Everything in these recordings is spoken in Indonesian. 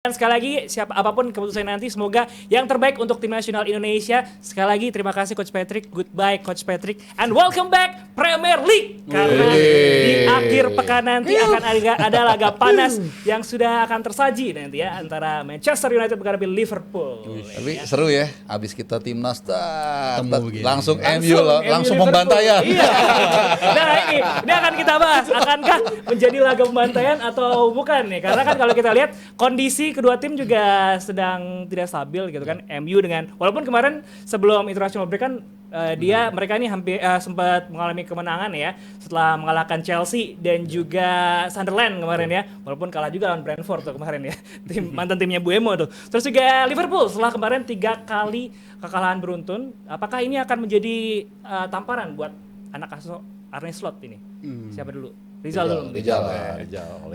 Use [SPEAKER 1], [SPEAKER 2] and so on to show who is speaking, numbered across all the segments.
[SPEAKER 1] Dan sekali lagi siapa apapun keputusan nanti semoga yang terbaik untuk tim nasional Indonesia. Sekali lagi terima kasih Coach Patrick, goodbye Coach Patrick, and welcome back Premier League. Karena di akhir pekan nanti akan ada laga panas yang sudah akan tersaji nanti ya antara Manchester United menghadapi Liverpool.
[SPEAKER 2] Tapi seru ya, abis kita timnas
[SPEAKER 3] begini.
[SPEAKER 2] langsung MU
[SPEAKER 1] MU
[SPEAKER 2] langsung
[SPEAKER 1] Liverpool.
[SPEAKER 2] pembantaian.
[SPEAKER 1] Iya. Nah ini akan kita bahas. Akankah menjadi laga pembantaian atau bukan nih? Karena kan kalau kita lihat kondisi kedua tim juga sedang tidak stabil gitu kan. MU dengan walaupun kemarin sebelum international break kan mereka ini hampir sempat mengalami kemenangan ya setelah mengalahkan Chelsea dan juga Sunderland kemarin ya. Walaupun kalah juga lawan Brentford tuh kemarin ya. Mantan timnya Buemo tuh. Terus juga Liverpool setelah kemarin 3 kali kekalahan beruntun. Apakah ini akan menjadi tamparan buat anak asuh Arne Slot ini? Siapa dulu? Rizal dulu.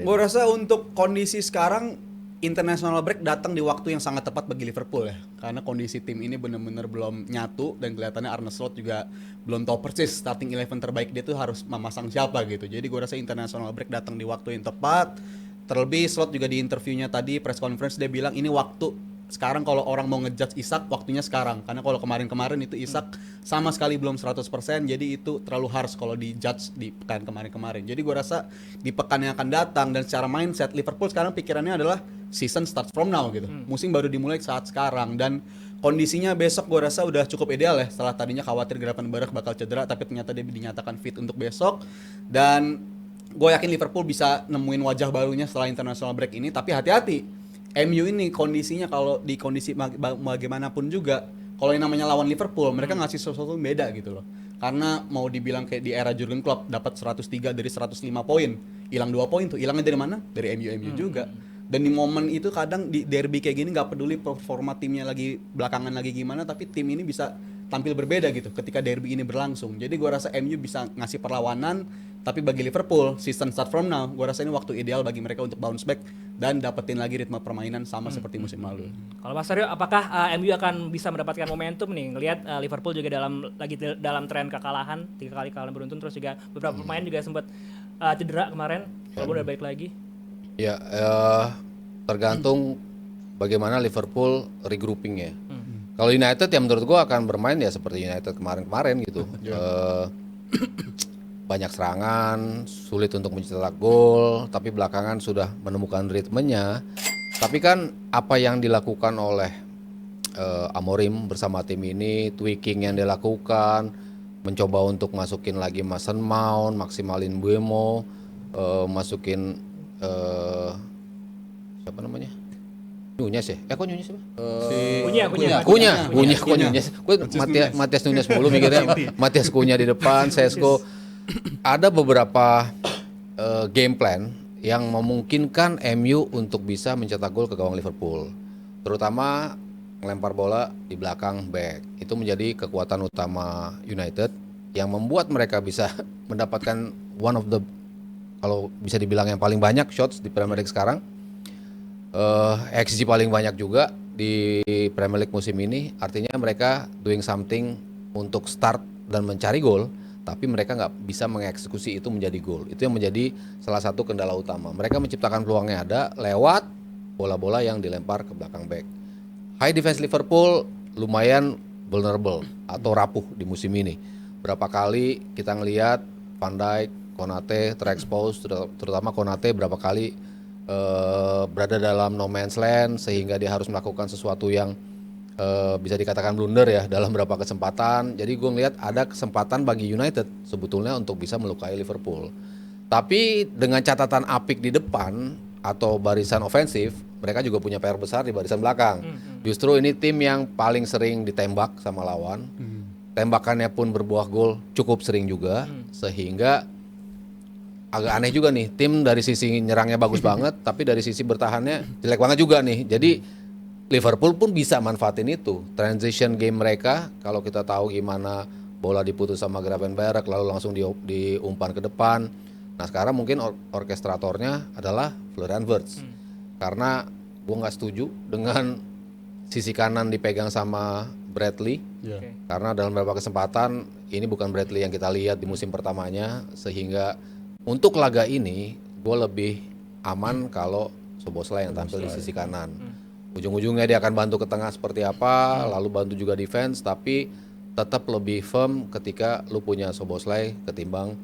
[SPEAKER 3] Gue rasa untuk kondisi sekarang international break datang di waktu yang sangat tepat bagi Liverpool ya. Karena kondisi tim ini benar-benar belum nyatu dan kelihatannya Arne Slot juga belum tahu persis starting 11 terbaik dia tuh harus memasang siapa gitu. Jadi gue rasa international break datang di waktu yang tepat. Terlebih Slot juga di interviewnya tadi press conference dia bilang ini waktu sekarang kalau orang mau ngejudge Isak waktunya sekarang. Karena kalau kemarin-kemarin itu Isak sama sekali belum 100%, jadi itu terlalu harsh kalau di judge di pekan kemarin-kemarin. Jadi gue rasa di pekan yang akan datang dan secara mindset Liverpool sekarang pikirannya adalah season starts from now gitu. Musim baru dimulai saat sekarang dan kondisinya besok gue rasa udah cukup ideal ya. Setelah tadinya khawatir Gravenberch bakal cedera tapi ternyata dia dinyatakan fit untuk besok. Dan gue yakin Liverpool bisa nemuin wajah barunya setelah international break ini. Tapi hati-hati, MU ini kondisinya kalau di kondisi bagaimanapun juga, kalau yang namanya lawan Liverpool mereka ngasih sesuatu yang beda gitu loh. Karena mau dibilang kayak di era Jurgen Klopp dapat 103 dari 105 poin, hilang 2 poin tuh. Hilangnya dari mana? Dari MU juga. Dan di momen itu kadang di derby kayak gini nggak peduli performa timnya lagi belakangan lagi gimana, tapi tim ini bisa tampil berbeda gitu ketika derby ini berlangsung. Jadi gua rasa MU bisa ngasih perlawanan, tapi bagi Liverpool season start from now, gua rasa ini waktu ideal bagi mereka untuk bounce back dan dapetin lagi ritme permainan sama seperti musim lalu.
[SPEAKER 1] Kalau Mas Aryo, apakah MU akan bisa mendapatkan momentum nih? Ngelihat Liverpool juga lagi dalam tren kekalahan, 3 kali kekalahan beruntun, terus juga beberapa pemain juga sempat cedera kemarin, walaupun udah balik lagi.
[SPEAKER 4] Ya, tergantung bagaimana Liverpool regroupingnya. Kalau United ya menurut gua akan bermain ya seperti United kemarin-kemarin gitu. Banyak serangan, sulit untuk mencetak gol, tapi belakangan sudah menemukan ritmenya. Tapi kan apa yang dilakukan oleh Amorim bersama tim ini, tweaking yang dilakukan, mencoba untuk masukin lagi Mason Mount, maksimalin Buemo, masukin siapa namanya? Nunez ya? Kok Nunez apa? Kunya. Gue Matias Nunez mulu mikirnya. Matias Kunya di depan, Sesko. Ada beberapa game plan yang memungkinkan MU untuk bisa mencetak gol ke gawang Liverpool. Terutama ngelempar bola di belakang back. Itu menjadi kekuatan utama United yang membuat mereka bisa mendapatkan one of the, kalau bisa dibilang yang paling banyak shots di Premier League sekarang. XG paling banyak juga di Premier League musim ini. Artinya mereka doing something untuk start dan mencari gol, tapi mereka nggak bisa mengeksekusi itu menjadi gol. Itu yang menjadi salah satu kendala utama. Mereka menciptakan peluangnya ada lewat bola-bola yang dilempar ke belakang back. High defense Liverpool lumayan vulnerable atau rapuh di musim ini. Berapa kali kita ngelihat Van Dijk, Konate terexpose, terutama Konate berapa kali berada dalam no man's land sehingga dia harus melakukan sesuatu yang bisa dikatakan blunder ya dalam beberapa kesempatan. Jadi gue ngelihat ada kesempatan bagi United sebetulnya untuk bisa melukai Liverpool. Tapi dengan catatan apik di depan atau barisan ofensif, mereka juga punya PR besar di barisan belakang. Justru ini tim yang paling sering ditembak sama lawan. Tembakannya pun berbuah gol cukup sering juga, sehingga agak aneh juga nih, tim dari sisi nyerangnya bagus banget, tapi dari sisi bertahannya jelek banget juga nih. Jadi Liverpool pun bisa manfaatin itu. Transition game mereka, kalau kita tahu gimana bola diputus sama Gravenberch lalu langsung diumpan ke depan. Nah sekarang mungkin orkestratornya adalah Florian Wirtz. Karena gue nggak setuju dengan sisi kanan dipegang sama Bradley. Karena dalam beberapa kesempatan ini bukan Bradley yang kita lihat di musim pertamanya, sehingga untuk laga ini gue lebih aman kalau Szoboszlai yang tampil di sisi kanan. Ujung-ujungnya dia akan bantu ke tengah seperti apa, lalu bantu juga defense, tapi tetap lebih firm ketika lu punya Szoboszlai ketimbang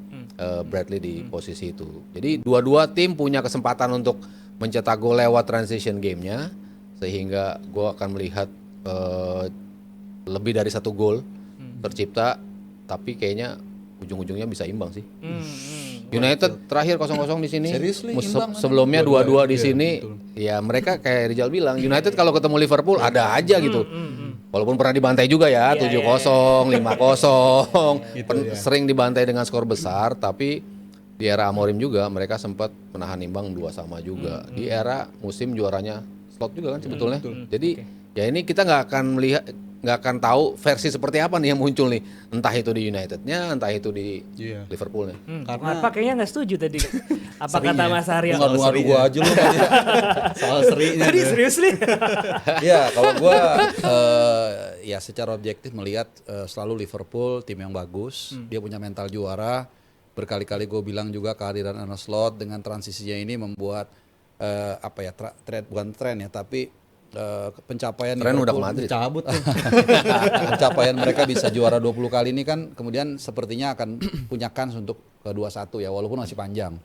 [SPEAKER 4] Bradley di posisi itu. Jadi dua-dua tim punya kesempatan untuk mencetak gol lewat transition game-nya, sehingga gue akan melihat lebih dari 1 gol tercipta, tapi kayaknya ujung-ujungnya bisa imbang sih. United terakhir 0-0 di sini.
[SPEAKER 2] Seriously, imbang kan?
[SPEAKER 4] Sebelumnya 2-2 di sini. Ya mereka kayak Rizal bilang, United kalau ketemu Liverpool ada aja gitu. Walaupun pernah dibantai juga ya, 7-0, 5-0, sering dibantai dengan skor besar, tapi di era Amorim juga mereka sempat menahan imbang 2-2 juga. Di era musim juaranya Slot juga kan sebetulnya. Jadi ya ini kita nggak akan tahu versi seperti apa nih yang muncul nih, entah itu di Unitednya, entah itu di Liverpoolnya.
[SPEAKER 1] Karena kayaknya nggak setuju tadi. Apa kata Mas Arya?
[SPEAKER 2] Ngadu-ngadu gua aja lu.
[SPEAKER 3] Soal serinya.
[SPEAKER 1] Tadi serius nih.
[SPEAKER 2] Ya kalau gue ya secara objektif melihat selalu Liverpool tim yang bagus, dia punya mental juara. Berkali-kali gue bilang juga kehadiran Arne Slot dengan transisinya ini membuat bukan tren ya, tapi pencapaian
[SPEAKER 4] Tren udah
[SPEAKER 2] Liverpool
[SPEAKER 4] ke Madrid.
[SPEAKER 3] Cabut tuh.
[SPEAKER 2] pencapaian mereka bisa juara 20 kali ini kan kemudian sepertinya akan punya kans untuk ke 2-1 ya, walaupun masih panjang.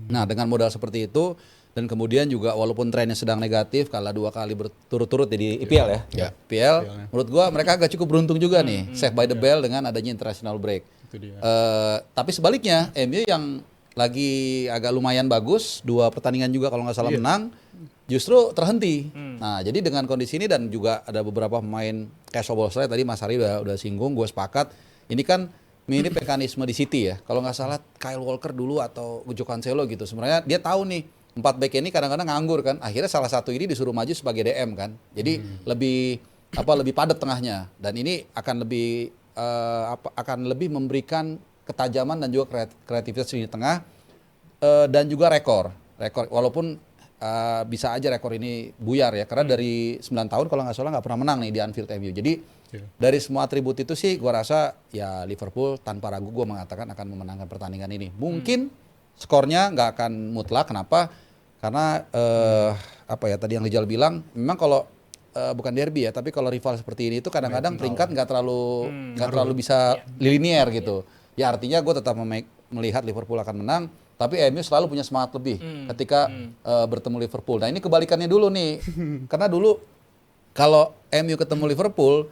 [SPEAKER 2] Nah dengan modal seperti itu dan kemudian juga walaupun trennya sedang negatif, kalah 2 kali berturut-turut di IPL ya. IPL menurut gua mereka agak cukup beruntung juga nih, save by the bell dengan adanya international break. Tapi sebaliknya MU yang lagi agak lumayan bagus, 2 pertandingan juga kalau nggak salah menang, justru terhenti. Nah jadi dengan kondisi ini dan juga ada beberapa pemain kayak Szoboszlai tadi Mas Ari udah singgung, gue sepakat. Ini kan mirip mekanisme di City ya. Kalau nggak salah Kyle Walker dulu atau Joao Cancelo gitu. Sebenarnya dia tahu nih 4 back ini kadang-kadang nganggur kan. Akhirnya salah satu ini disuruh maju sebagai DM kan. Jadi lebih padat tengahnya. Dan ini akan lebih memberikan ketajaman dan juga kreativitas di tengah dan juga rekor walaupun bisa aja rekor ini buyar ya karena dari 9 tahun kalau nggak salah nggak pernah menang nih di Anfield MU. Jadi dari semua atribut itu sih gua rasa ya Liverpool tanpa ragu gua mengatakan akan memenangkan pertandingan ini. Mungkin skornya nggak akan mutlak. Kenapa? Karena tadi yang Rijal bilang memang kalau bukan derby ya, tapi kalau rival seperti ini itu kadang-kadang peringkat nggak terlalu bisa linier gitu. Ya artinya gue tetap melihat Liverpool akan menang, tapi MU selalu punya semangat lebih ketika bertemu Liverpool. Nah ini kebalikannya dulu nih, karena dulu kalau MU ketemu Liverpool,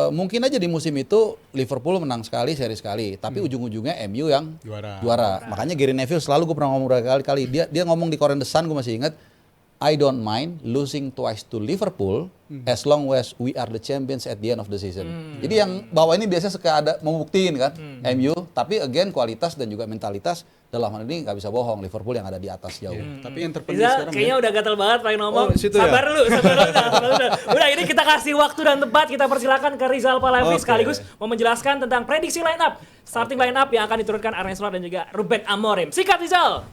[SPEAKER 2] mungkin aja di musim itu Liverpool menang sekali, seri sekali, tapi ujung-ujungnya MU yang juara. Makanya Gary Neville selalu gue pernah ngomong berkali-kali, dia ngomong di koran The Sun, gue masih ingat, I don't mind losing twice to Liverpool as long as we are the champions at the end of the season. Jadi yang bawah ini biasanya suka ada membuktiin kan MU, tapi again kualitas dan juga mentalitas dalam hal ini nggak bisa bohong, Liverpool yang ada di atas jauh.
[SPEAKER 3] Tapi yang terpenting
[SPEAKER 1] Rizal
[SPEAKER 3] sekarang
[SPEAKER 1] kayaknya udah gatel banget pengen ngomong.
[SPEAKER 3] Situ
[SPEAKER 1] Sabar lu. Udah ini kita kasih waktu dan tempat, kita persilakan ke Rizal Palavi sekaligus mau menjelaskan tentang prediksi line up, starting line up yang akan diturunkan Arne Slot dan juga Ruben Amorim. Sikat Rizal.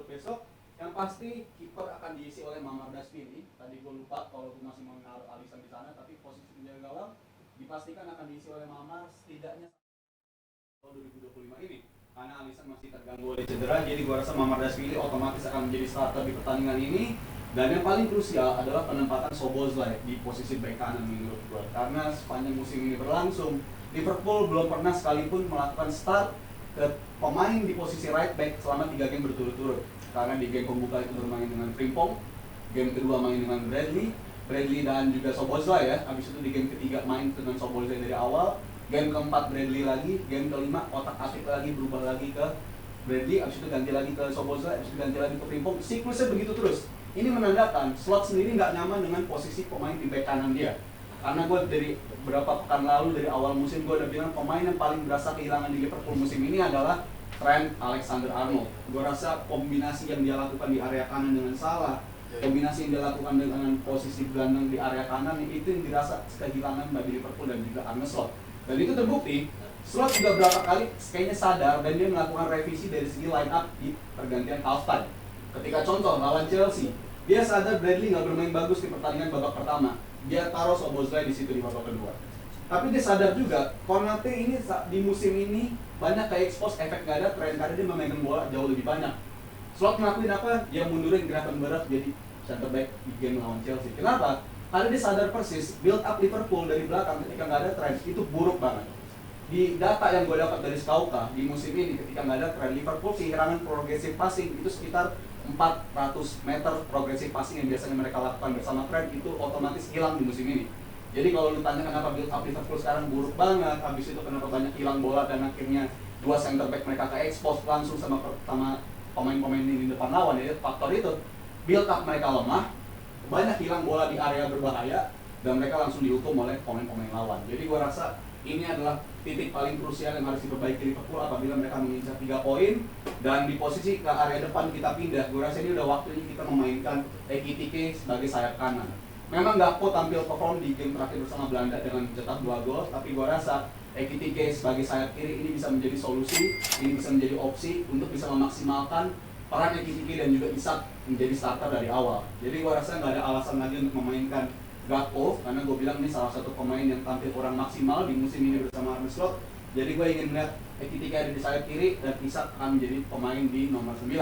[SPEAKER 3] besok yang pasti kiper akan diisi oleh Mamardashvili. Tadi gue lupa kalau gue masih mengenal Alisson di sana, tapi posisi penjaga gawang dipastikan akan diisi oleh Mamar setidaknya 2025 ini karena Alisson masih terganggu oleh cedera. Jadi gue rasa Mamardashvili otomatis akan menjadi starter di pertandingan ini. Dan yang paling krusial adalah penempatan Szoboszlai di posisi bek kanan menurut gue, karena sepanjang musim ini berlangsung Liverpool belum pernah sekalipun melakukan start ke pemain di posisi right back selama 3 game berturut-turut. Karena di game pembuka itu bermain dengan Frimpong, game kedua main dengan Bradley dan juga Szoboszlai ya. Habis itu di game ketiga main dengan Szoboszlai dari awal, game keempat Bradley lagi, game kelima otak-atik lagi berubah lagi ke Bradley, habis itu ganti lagi ke Szoboszlai, habis itu ganti lagi ke Frimpong. Siklusnya begitu terus. Ini menandakan Slot sendiri nggak nyaman dengan posisi pemain di bek kanan dia. Karena gue dari beberapa pekan lalu dari awal musim gue udah bilang pemain yang paling berasa kehilangan di Liverpool musim ini adalah Trent Alexander-Arnold. Gue rasa kombinasi yang dia lakukan di area kanan dengan Salah, kombinasi yang dia lakukan dengan posisi gelandang di area kanan, itu yang dirasa kehilangan bagi Liverpool dan juga Arne Slot. Dan itu terbukti, Slot juga berapa kali kayaknya sadar dan dia melakukan revisi dari segi line up di pergantian halftime. Ketika contoh lawan Chelsea, Dia sadar Bradley nggak bermain bagus di pertandingan babak pertama. Dia taruh Szoboszlai di situ di babak kedua. Tapi dia sadar juga, Konate ini di musim ini banyak kayak expose efek gak ada, tren karena dia memegang bola jauh lebih banyak. Slot ngelakuin apa? Dia mundurin Gravenberch jadi center back di game lawan Chelsea. Kenapa? Karena dia sadar persis, build up Liverpool dari belakang ketika nggak ada tren itu buruk banget. Di data yang gue dapat dari Scouta di musim ini ketika nggak ada tren Liverpool kehilangan progressive passing itu sekitar 400 meter progressive passing yang biasanya mereka lakukan bersama tren itu otomatis hilang di musim ini. Jadi kalau lu tanya kenapa build up Liverpool sekarang buruk banget, habis itu kenapa banyak hilang bola dan akhirnya dua center back mereka ke expose langsung sama pemain-pemain di depan lawan, ya faktor itu build up mereka lemah, banyak hilang bola di area berbahaya dan mereka langsung dihukum oleh pemain-pemain lawan. Jadi gua rasa ini adalah titik paling krusial yang harus diperbaiki Liverpool apabila mereka mengincar 3 poin dan di posisi ke area depan kita pindah. Gua rasa ini udah waktunya kita memainkan Ekitike sebagai sayap kanan. Memang Gakpo tampil perform di game terakhir bersama Belanda dengan mencetak 2 gol, tapi gua rasa Ekitike sebagai sayap kiri ini bisa menjadi solusi, ini bisa menjadi opsi untuk bisa memaksimalkan peran Ekitike dan juga Isak menjadi starter dari awal. Jadi gua rasa nggak ada alasan lagi untuk memainkan Gakpo, karena gue bilang ini salah satu pemain yang tampil kurang maksimal di musim ini bersama Arne Slot. Jadi gue ingin melihat Ekitike ada di sayap kiri dan Isak akan menjadi pemain di nomor 9.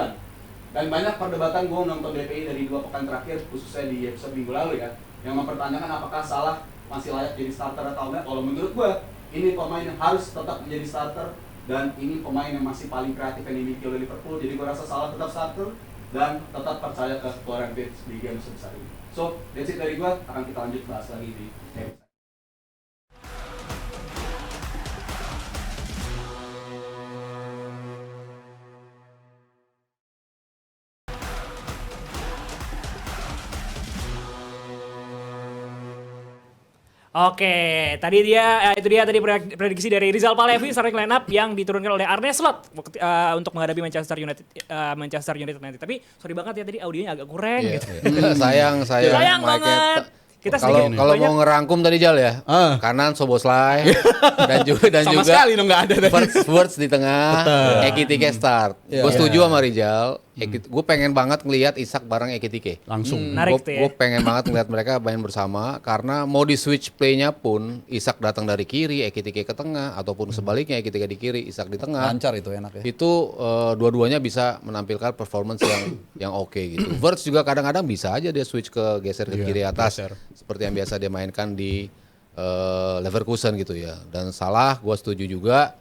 [SPEAKER 3] Dan banyak perdebatan, gue nonton DPI dari 2 pekan terakhir, khususnya di episode minggu lalu ya, yang mempertanyakan apakah Salah masih layak jadi starter atau enggak. Kalau menurut gue, ini pemain yang harus tetap menjadi starter dan ini pemain yang masih paling kreatif yang dimiliki oleh Liverpool. Jadi gue rasa Salah tetap starter dan tetap percaya ke keluaran Bates di game sebesar ini. So, that's it dari gua, akan kita lanjut bahas lagi di episode.
[SPEAKER 1] Oke, itu dia tadi prediksi dari Rizal Palevi starting lineup yang diturunkan oleh Arne Slot untuk menghadapi Manchester United nanti. Tapi sorry banget ya tadi audionya agak kurang gitu.
[SPEAKER 4] Sayang
[SPEAKER 1] Sayang banget. Kita
[SPEAKER 4] Kalau mau ngerangkum tadi Jal ya, kanan Szoboszlai dan juga
[SPEAKER 3] sama sekali dong nggak ada tadi.
[SPEAKER 4] Wirtz di tengah, Ekitike start. Gue setuju sama Rizal. Gue pengen banget ngelihat Isak bareng Ekitike.
[SPEAKER 3] Langsung.
[SPEAKER 1] Menarik tuh ya.
[SPEAKER 4] Gue pengen banget ngelihat mereka main bersama karena mau di switch play-nya pun Isak datang dari kiri, Ekitike ke tengah ataupun sebaliknya Ekitike di kiri, Isak di tengah.
[SPEAKER 2] Lancar itu enak ya.
[SPEAKER 4] Itu dua-duanya bisa menampilkan performance yang oke gitu. Wirtz juga kadang-kadang bisa aja dia switch ke geser ke kiri atas seperti yang biasa dia mainkan di Leverkusen gitu ya. Dan Salah gue setuju juga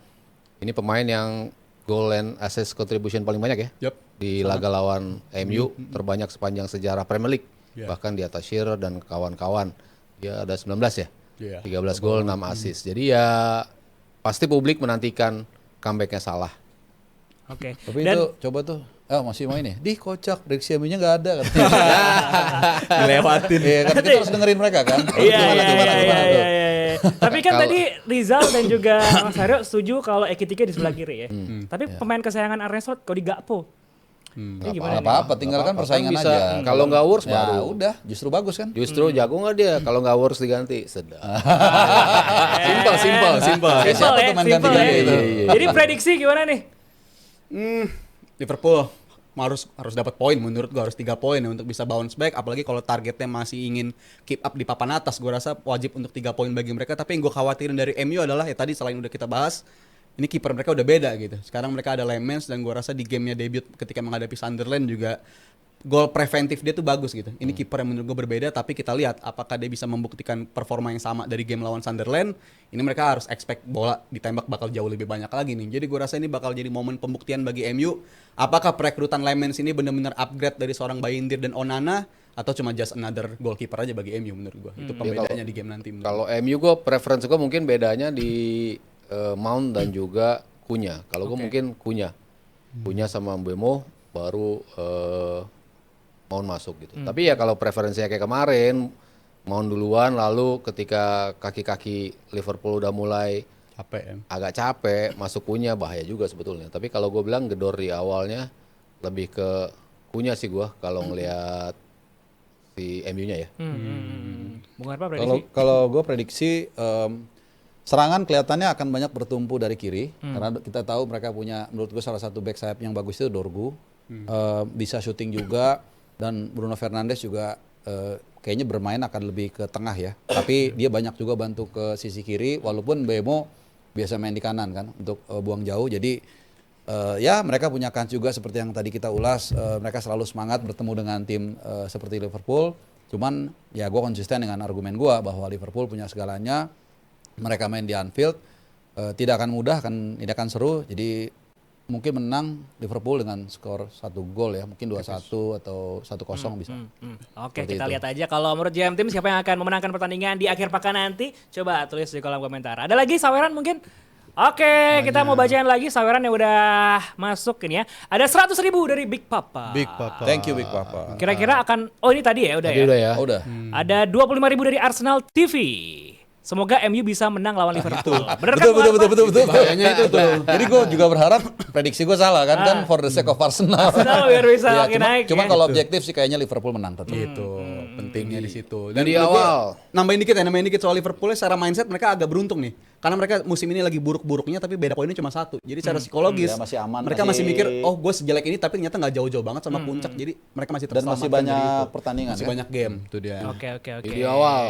[SPEAKER 4] ini pemain yang goal and assist contribution paling banyak ya. Di laga lawan MU terbanyak sepanjang sejarah Premier League. Bahkan di atas Shearer dan kawan-kawan. Dia ada 19 ya. 13 gol, 6 assist. Jadi ya pasti publik menantikan comeback-nya Salah.
[SPEAKER 1] Oke.
[SPEAKER 2] Tapi itu coba tuh, masih main ya? Kocak, prediksi MU-nya nggak ada katanya.
[SPEAKER 3] Dilewatin.
[SPEAKER 2] Iya kan kita harus dengerin mereka kan.
[SPEAKER 1] Iya. Tapi kan
[SPEAKER 4] Kalau-
[SPEAKER 1] tadi Rizal dan juga Mas Aryo setuju kalau Ekitike di sebelah kiri ya. Tapi pemain kesayangan Arne Slot kalau di Gakpo. Ini gimana nih?
[SPEAKER 2] Apa-apa, tinggal kan persaingan
[SPEAKER 4] bisa.
[SPEAKER 2] aja.
[SPEAKER 4] Kalau nggak Wirtz
[SPEAKER 2] Ya
[SPEAKER 4] baru.
[SPEAKER 2] udah, justru bagus kan.
[SPEAKER 4] Justru jago nggak dia? Kalau nggak Wirtz diganti, sedap.
[SPEAKER 3] Simple.
[SPEAKER 2] Siapa
[SPEAKER 1] Simple
[SPEAKER 2] tuh main
[SPEAKER 1] simple
[SPEAKER 2] ganti-ganti
[SPEAKER 1] ya.
[SPEAKER 2] itu?
[SPEAKER 1] Jadi prediksi gimana nih?
[SPEAKER 3] Liverpool harus dapat poin, menurut gua harus 3 poin ya untuk bisa bounce back, apalagi kalau targetnya masih ingin keep up di papan atas. Gua rasa wajib untuk 3 poin bagi mereka. Tapi yang gua khawatirin dari MU adalah ya tadi selain udah kita bahas, ini kiper mereka udah beda gitu. Sekarang mereka ada Lemens dan gua rasa di gamenya debut ketika menghadapi Sunderland juga gol preventif dia tuh bagus gitu. Ini kiper yang menurut gue berbeda, tapi kita lihat apakah dia bisa membuktikan performa yang sama dari game lawan Sunderland. Ini mereka harus expect bola ditembak bakal jauh lebih banyak lagi nih. Jadi gue rasa ini bakal jadi momen pembuktian bagi MU. Apakah perekrutan Lemens ini benar-benar upgrade dari seorang Bayindir dan Onana atau cuma just another goalkeeper aja bagi MU menurut gue. Itu pembedanya di game nanti.
[SPEAKER 4] Kalau MU gue preference gue mungkin bedanya di Mount dan juga Cunha. Kalau gue mungkin Cunha sama Mbeumo baru Mount masuk gitu. Tapi ya kalau preferensinya kayak kemarin Mount duluan, lalu ketika kaki-kaki Liverpool udah mulai
[SPEAKER 3] capek ya.
[SPEAKER 4] agak capek masuk Cunha, bahaya juga sebetulnya. Tapi kalau gue bilang gedor di awalnya lebih ke Cunha sih gue kalau ngelihat si MU-nya ya.
[SPEAKER 1] Bung Arpa prediksi?
[SPEAKER 2] Kalau gue prediksi serangan kelihatannya akan banyak bertumpu dari kiri karena kita tahu mereka punya menurut gue salah satu back sayap yang bagus itu Dorgu. Bisa syuting juga. Dan Bruno Fernandes juga kayaknya bermain akan lebih ke tengah ya. Tapi dia banyak juga bantu ke sisi kiri, walaupun Bemo biasa main di kanan kan untuk buang jauh. Jadi ya mereka punya kans juga seperti yang tadi kita ulas. Mereka selalu semangat bertemu dengan tim seperti Liverpool. Cuman ya gue konsisten dengan argumen gue bahwa Liverpool punya segalanya. Mereka main di Anfield, tidak akan mudah, tidak akan seru. Jadi mungkin menang Liverpool dengan skor 1 gol ya, mungkin 2-1 atau 1-0 bisa.
[SPEAKER 1] Oke,
[SPEAKER 2] Seperti
[SPEAKER 1] kita
[SPEAKER 2] itu.
[SPEAKER 1] lihat aja kalau menurut JM Team siapa yang akan memenangkan pertandingan di akhir pekan nanti. Coba tulis di kolom komentar. Ada lagi saweran mungkin? Oke, kita mau bacain lagi saweran yang udah masuk ini ya. Ada 100.000 dari Big Papa.
[SPEAKER 5] Big Papa.
[SPEAKER 2] Thank you Big Papa.
[SPEAKER 1] Kira-kira akan, oh ini tadi ya udah
[SPEAKER 4] Tadi
[SPEAKER 1] ya.
[SPEAKER 4] udah ya.
[SPEAKER 2] Oh, udah.
[SPEAKER 1] Ada 25.000 dari Arsenal TV. Semoga MU bisa menang lawan Liverpool. Bener kan?
[SPEAKER 2] Betul.
[SPEAKER 3] Bahayanya itu tuh.
[SPEAKER 2] Jadi gue juga berharap prediksi gue salah kan for the sake of Arsenal.
[SPEAKER 1] Arsenal biar bisa
[SPEAKER 2] Iya,
[SPEAKER 1] makin naik.
[SPEAKER 2] cuman
[SPEAKER 1] ya.
[SPEAKER 2] kalau objektif sih kayaknya Liverpool menang tetap.
[SPEAKER 3] Gitu, pentingnya di situ.
[SPEAKER 4] Di
[SPEAKER 3] menurut gua,
[SPEAKER 4] awal.
[SPEAKER 3] nambahin dikit soal Liverpool secara mindset mereka agak beruntung nih. Karena mereka musim ini lagi buruk-buruknya tapi beda poinnya cuma 1. Jadi secara psikologis
[SPEAKER 2] Ya, masih aman,
[SPEAKER 3] mereka masih
[SPEAKER 2] masih-
[SPEAKER 3] mikir, oh gue sejelek ini tapi ternyata nggak jauh-jauh banget sama puncak. Jadi mereka masih
[SPEAKER 2] Dan
[SPEAKER 3] terselamatkan
[SPEAKER 2] masih
[SPEAKER 3] dari
[SPEAKER 2] banyak
[SPEAKER 3] itu.
[SPEAKER 2] pertandingan
[SPEAKER 3] Masih
[SPEAKER 2] kan?
[SPEAKER 3] banyak game itu dia.
[SPEAKER 1] Oke.
[SPEAKER 4] Di awal.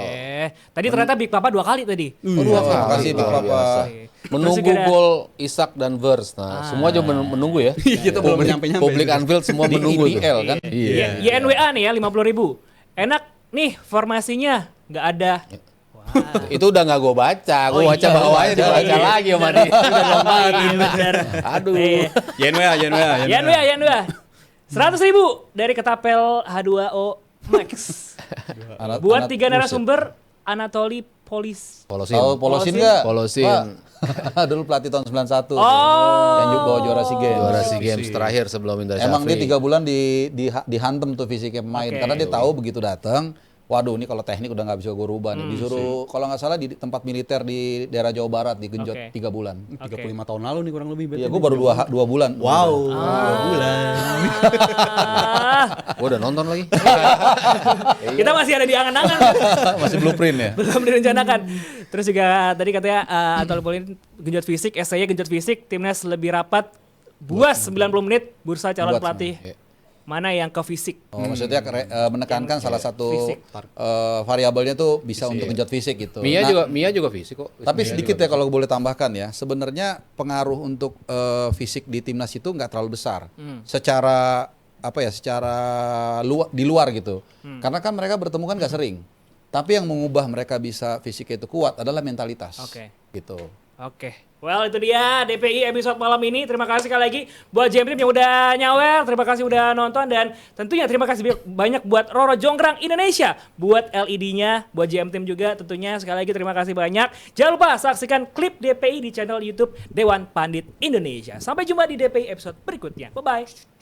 [SPEAKER 1] Tadi ternyata Big Papa 2 kali tadi.
[SPEAKER 2] Terima kasih Big
[SPEAKER 4] Luar
[SPEAKER 2] Papa.
[SPEAKER 4] biasa. Menunggu
[SPEAKER 1] Terus juga ada-
[SPEAKER 4] gol Isak dan Verse. Nah, semua juga menunggu ya.
[SPEAKER 3] Kita belum nyampe-nyampe.
[SPEAKER 4] Publik Anfield semua
[SPEAKER 2] Di
[SPEAKER 4] menunggu tuh.
[SPEAKER 2] IPL kan?
[SPEAKER 4] Iya.
[SPEAKER 1] YNWA nih ya 50.000. Enak nih formasinya nggak ada.
[SPEAKER 4] Itu udah nggak gue baca, gue
[SPEAKER 1] Oh,
[SPEAKER 4] baca
[SPEAKER 1] iya.
[SPEAKER 4] bawahnya dibaca
[SPEAKER 1] Iya.
[SPEAKER 4] lagi sama dia.
[SPEAKER 1] Iya bener.
[SPEAKER 4] Aduh.
[SPEAKER 1] Iya. YNWA. 100.000 dari Ketapel H2O Max. Buat 3 narasumber Anatoli Polis.
[SPEAKER 4] Polosin.
[SPEAKER 2] Tahu Polosin nggak?
[SPEAKER 4] Polosin.
[SPEAKER 2] Pak. Dulu pelatih tahun 91.
[SPEAKER 1] Oh.
[SPEAKER 2] Yang juga bawa juara SEA Games.
[SPEAKER 4] Juara SEA Games terakhir sebelum Indra Syafri.
[SPEAKER 2] Emang dia 3 bulan dihantam tuh fisiknya pemain.
[SPEAKER 1] Oke.
[SPEAKER 2] Karena dia tahu begitu datang, waduh ini kalau teknik udah nggak bisa gue rubah nih. Disuruh kalau nggak salah di tempat militer di daerah Jawa Barat digenjot
[SPEAKER 1] Oke.
[SPEAKER 2] 3 bulan.
[SPEAKER 3] 35 tahun lalu nih kurang lebih.
[SPEAKER 2] Iya, gue baru 2 bulan.
[SPEAKER 3] Wow, 2 bulan.
[SPEAKER 4] Gue udah nonton lagi.
[SPEAKER 1] Kita masih ada di angan-angan.
[SPEAKER 2] Masih blueprint ya.
[SPEAKER 1] Belum direncanakan. Terus juga tadi katanya Anatoli Polis genjot fisik, STY genjot fisik, timnas lebih rapat. Buas 90 menit bursa calon
[SPEAKER 2] Buat
[SPEAKER 1] pelatih. Mana yang ke fisik?
[SPEAKER 2] Oh, maksudnya menekankan salah satu
[SPEAKER 1] Fisik.
[SPEAKER 2] variabelnya tuh bisa untuk genjot fisik gitu.
[SPEAKER 4] Mia
[SPEAKER 2] Nah,
[SPEAKER 4] juga fisik kok.
[SPEAKER 2] tapi sedikit ya kalau boleh tambahkan ya, sebenarnya pengaruh untuk fisik di timnas itu nggak terlalu besar. Secara apa ya, secara di luar gitu. Karena kan mereka bertemu kan nggak sering. Tapi yang mengubah mereka bisa fisiknya itu kuat adalah mentalitas.
[SPEAKER 1] Oke.
[SPEAKER 2] Gitu.
[SPEAKER 1] Oke. Well, itu dia DPI episode malam ini. Terima kasih sekali lagi buat JM Team yang udah nyawer. Terima kasih udah nonton. Dan tentunya terima kasih banyak buat Roro Jonggrang Indonesia. Buat LED-nya, buat JM Team juga tentunya. Sekali lagi terima kasih banyak. Jangan lupa saksikan klip DPI di channel YouTube Dewan Pandit Indonesia. Sampai jumpa di DPI episode berikutnya. Bye-bye.